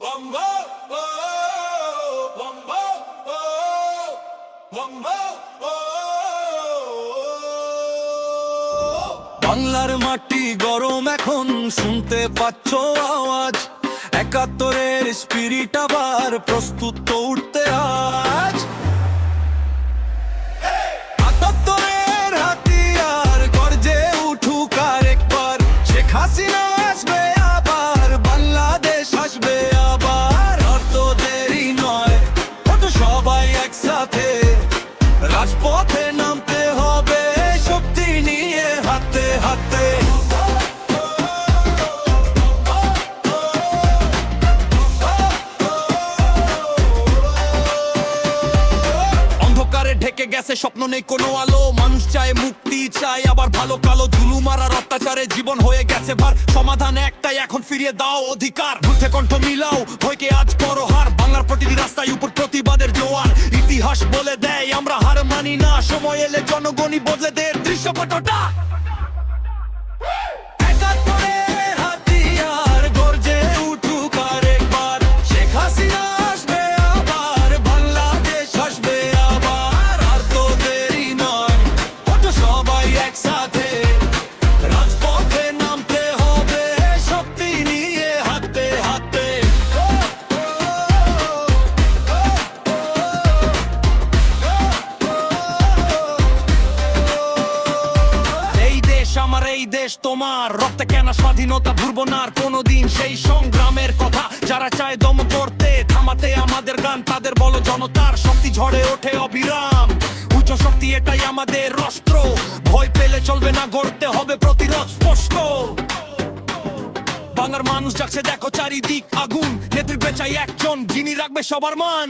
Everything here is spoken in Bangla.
Bongo, oh, bongo, oh, bongo, oh। বাংলার মাটি গরম এখন শুনতে পাচ্ছ আওয়াজ, একাত্তরের স্পিরিট আবার প্রস্তুত তো উঠতে আজ। আটাত্তরের হাতিয়ার গর্জে উঠুক আর একবার, শেখ হাসিনা আসবে আবার, বাংলাদেশ আসবে আবার। আর তো দেরি নয়, ওঠো সবাই একসাথে, রাজপথে নামতে হবে শক্তি নিয়ে হাতে হাতে। অন্ধকারে ঢেকে গেছে স্বপ্ন, নেই কোনো আলো, মানুষ চায় মুক্তি, চায় আবার ভালো কালো। জুলুম আর অত্যাচারে জীবন হয়ে গেছে ভার, সমাধান একটাই এখন, ফিরিয়ে দাও অধিকার। বুঝে কণ্ঠ মিলাও, ভয়কে আজ বড় হার, বাংলার প্রতিটি রাস্তায় উপর প্রতিবাদের জোয়ার। ইতিহাস বলে দেয় আমরা হার মানি না, সময় এলে জনগণই বদলে দেয় দৃশ্যপটটা। একাত্তরের হাতিয়ার গর্জে উঠুক আর একবার, শেখ হাসিনা আসবে আবার, বাংলাদেশ আসবে আবার। আর তো দেরি নয়, ওঠো সবাই একসাথে, রাজপথে নামতে হবে শক্তি নিয়ে হাতে হাতে। এই দেশ আমার, এই দেশ তোমার, রক্তে কেনা স্বাধীনতা ভুলবো না আর কোনোদিন। সেই সংগ্রামের কথা যারা চায় দম করতে, থামাতে আমাদের গান, তাদের বলো জনতার শক্তি ঝড়ে ওঠে অবিরাম। উচ্চ শক্তি এটাই আমাদের অস্ত্র, ভয় পেলে চলবে না, গড়তে হবে প্রতিরোধ স্পষ্ট। বাংলার মানুষ যাচ্ছে দেখো চারিদিক আগুন, নেতৃত্বে চাই একজন যিনি রাখবে সবার মান।